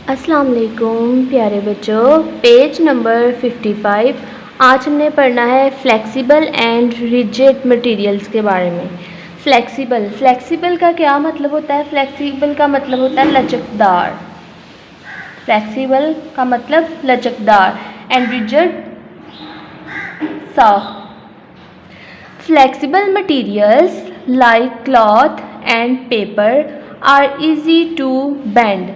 अस्सलाम वालेकुम प्यारे बच्चों, पेज नंबर 55। आज हमने पढ़ना है फ्लेक्सिबल एंड रिजिड मटेरियल्स के बारे में। फ्लेक्सिबल का क्या मतलब होता है? फ्लेक्सिबल का मतलब होता है लचकदार। फ्लेक्सिबल का मतलब लचकदार and rigid soft. Flexible materials like cloth and paper are easy to bend.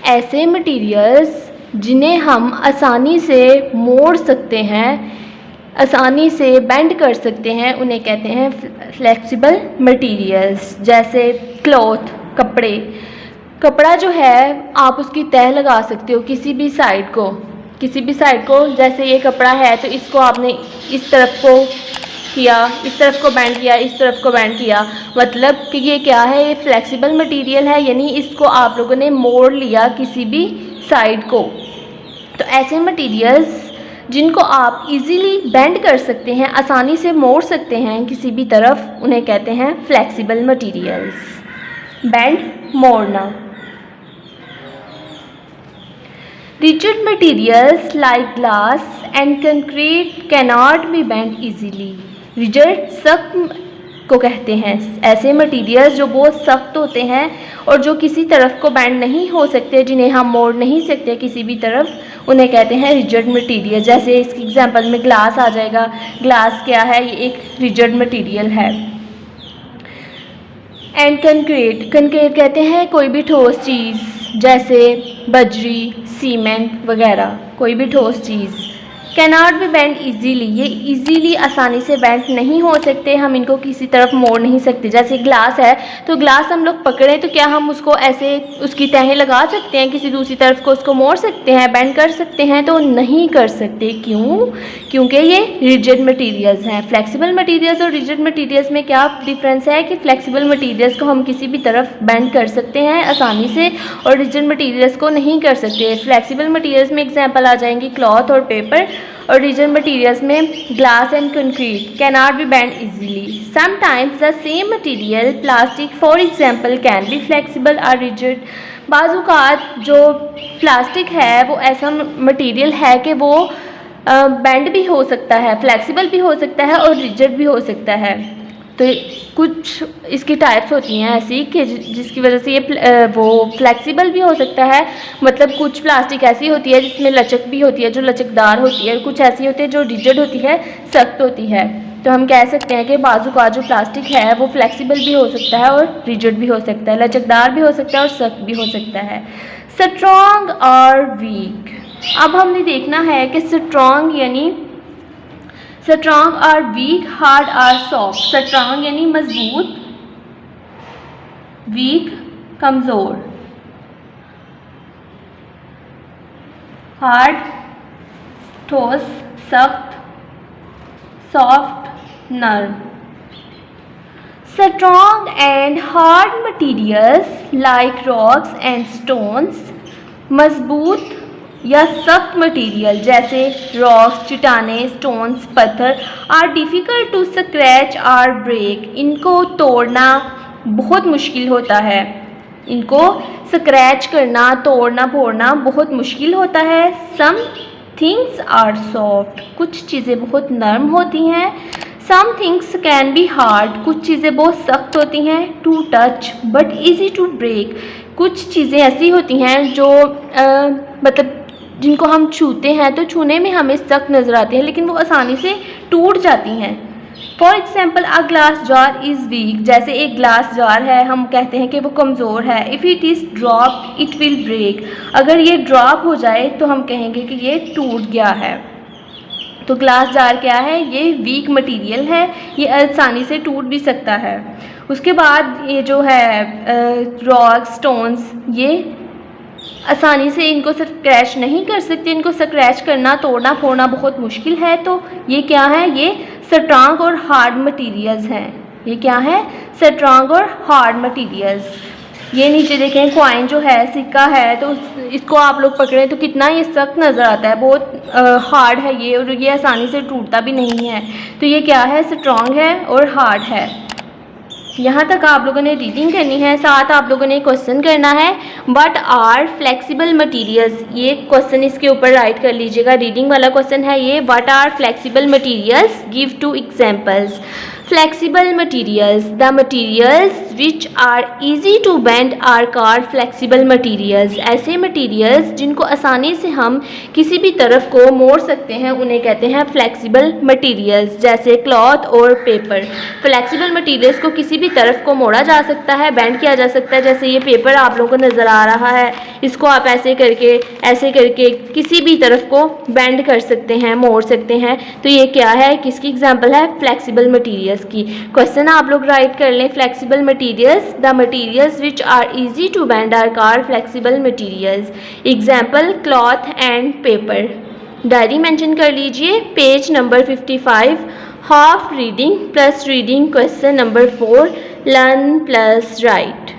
ऐसे मटीरियल्स जिन्हें हम आसानी से मोड़ सकते हैं, आसानी से बेंड कर सकते हैं, उन्हें कहते हैं फ्लेक्सिबल मटीरियल्स। जैसे क्लॉथ, कपड़ा जो है आप उसकी तह लगा सकते हो किसी भी साइड को। जैसे ये कपड़ा है तो इसको आपने इस तरफ को किया, इस तरफ को बैंड किया, इस तरफ को बैंड किया, मतलब कि ये क्या है? ये फ्लेक्सिबल मटेरियल है, यानी इसको आप लोगों ने मोड़ लिया किसी भी साइड को। तो ऐसे मटेरियल्स जिनको आप इजीली बेंड कर सकते हैं, आसानी से मोड़ सकते हैं किसी भी तरफ, उन्हें कहते हैं फ्लेक्सिबल मटेरियल्स। बेंड, मोड़ना। Rigid materials like glass and concrete cannot be bent easily. Rigid सख्त को कहते हैं ऐसे मटेरियल्स जो बहुत सख्त होते हैं और जो किसी तरफ को बैंड नहीं हो सकते, जिन्हें हम मोड़ नहीं सकते किसी भी तरफ, उन्हें कहते हैं रिजिड मटेरियल। जैसे इसकी एग्जांपल में ग्लास आ जाएगा। ग्लास क्या है? ये एक रिजिड मटेरियल है। एंड कंक्रीट कहते हैं कोई भी ठोस चीज़, जैसे बजरी, सीमेंट वगैरह, कोई भी ठोस चीज़। कैनॉट बी बेंड ईजीली, ये ईजीली आसानी से बेंड नहीं हो सकते, हम इनको किसी तरफ मोड़ नहीं सकते। जैसे ग्लास है तो ग्लास हम लोग पकड़ें तो क्या हम उसको ऐसे उसकी तहें लगा सकते हैं, किसी दूसरी तरफ को उसको मोड़ सकते हैं, बेंड कर सकते हैं? तो नहीं कर सकते। क्यों? क्योंकि ये रिजिड मटीरियल्स हैं। फ्लेक्सिबल मटीरियल्स और रिजिड मटीरियल्स में क्या डिफरेंस है कि फ्लेक्सिबल मटीरियल्स को हम किसी भी तरफ बेंड कर सकते हैं आसानी से और रिजिड मटीरियल्स को नहीं कर सकते। फ्लेक्सिबल मटीरियल्स में एग्जाम्पल आ जाएंगी क्लॉथ और पेपर, और रिजिड मटीरियल्स में glass and concrete cannot be bend easily. Sometimes the same material, plastic for example, can be flexible और रिजिड। बाज़ जो प्लास्टिक है वो ऐसा मटीरियल है कि वो बेंड भी हो सकता है, फ्लेक्सिबल भी हो सकता है और रिजिड भी हो सकता है। तो कुछ इसकी टाइप्स होती हैं ऐसी कि जिसकी वजह से ये वो फ्लेक्सिबल भी हो सकता है। मतलब कुछ प्लास्टिक ऐसी होती है जिसमें लचक भी होती है, जो लचकदार होती है, कुछ ऐसी होती है जो रिजिड होती है, सख्त होती है। तो हम कह सकते हैं कि बाजू का जो प्लास्टिक है वो फ्लेक्सिबल भी हो सकता है और रिजिड भी हो सकता है, लचकदार भी हो सकता है और सख्त भी हो सकता है। स्ट्रॉन्ग और वीक। अब हमने देखना है कि स्ट्रॉन्ग यानी स्ट्रॉन्ग और वीक, हार्ड और सॉफ्ट। स्ट्रॉन्ग यानी मजबूत, वीक कमज़ोर, हार्ड ठोस सख्त, सॉफ्ट नर्म। Strong and hard materials like rocks and stones. मजबूत या सख्त मटीरियल जैसे रॉक्स, चट्टाने, स्टोन्स, पत्थर, आर डिफ़िकल्ट टू स्क्रैच और ब्रेक। इनको तोड़ना बहुत मुश्किल होता है, इनको स्क्रैच करना, तोड़ना, फोड़ना बहुत मुश्किल होता है। सम थिंग्स आर सॉफ्ट, कुछ चीज़ें बहुत नरम होती हैं। Some things can be hard, कुछ चीज़ें बहुत सख्त होती हैं। To touch but easy to break, कुछ चीज़ें ऐसी होती हैं जो मतलब जिनको हम छूते हैं तो छूने में हमें सख्त नज़र आती हैं, लेकिन वो आसानी से टूट जाती हैं। For example a glass jar is week, जैसे एक ग्लास जार है, हम कहते हैं कि वो कमज़ोर है। If it is drop it will break, अगर ये ड्रॉप हो जाए तो हम कहेंगे कि ये टूट गया है। तो ग्लास जार क्या है? ये वीक मटेरियल है, ये आसानी से टूट भी सकता है। उसके बाद ये जो है रॉक, स्टोन्स, ये आसानी से इनको स्क्रैच नहीं कर सकते, इनको स्क्रैच करना, तोड़ना, फोड़ना बहुत मुश्किल है। तो ये क्या है? ये स्ट्रॉन्ग और हार्ड मटेरियल्स हैं। ये क्या है? स्ट्रॉन्ग और हार्ड मटेरियल्स। ये नीचे देखें कॉइन जो है, सिक्का है, तो इसको आप लोग पकड़ें तो कितना ये सख्त नज़र आता है, बहुत हार्ड है ये, और ये आसानी से टूटता भी नहीं है। तो ये क्या है? स्ट्रॉन्ग है और हार्ड है। यहाँ तक आप लोगों ने रीडिंग करनी है, साथ आप लोगों ने क्वेश्चन करना है। व्हाट आर फ्लेक्सिबल मटीरियल्स, ये क्वेश्चन इसके ऊपर राइट कर लीजिएगा। रीडिंग वाला क्वेश्चन है ये। What are flexible materials, give 2 examples. Flexible materials, the materials which are easy to bend are called flexible materials. ऐसे मटीरियल्स जिनको आसानी से हम किसी भी तरफ को मोड़ सकते हैं उन्हें कहते हैं फ्लेक्सिबल मटीरियल्स, जैसे क्लॉथ और पेपर। फ्लेक्सिबल मटीरियल्स को किसी भी तरफ को मोड़ा जा सकता है, बेंड किया जा सकता है। जैसे ये पेपर आप लोगों को नज़र आ रहा है, इसको आप ऐसे करके किसी भी तरफ को बेंड कर सकते हैं, मोड़ सकते हैं। तो ये क्या है, किसकी एग्जांपल है, फ्लेक्सिबल मटीरियल्स की। क्वेश्चन आप लोग राइट कर लें। Flexible materials, the materials which are easy to bend are called flexible materials. Example cloth and paper. Diary mention कर लीजिए, page number 55। Half reading plus reading question number 4, learn plus right.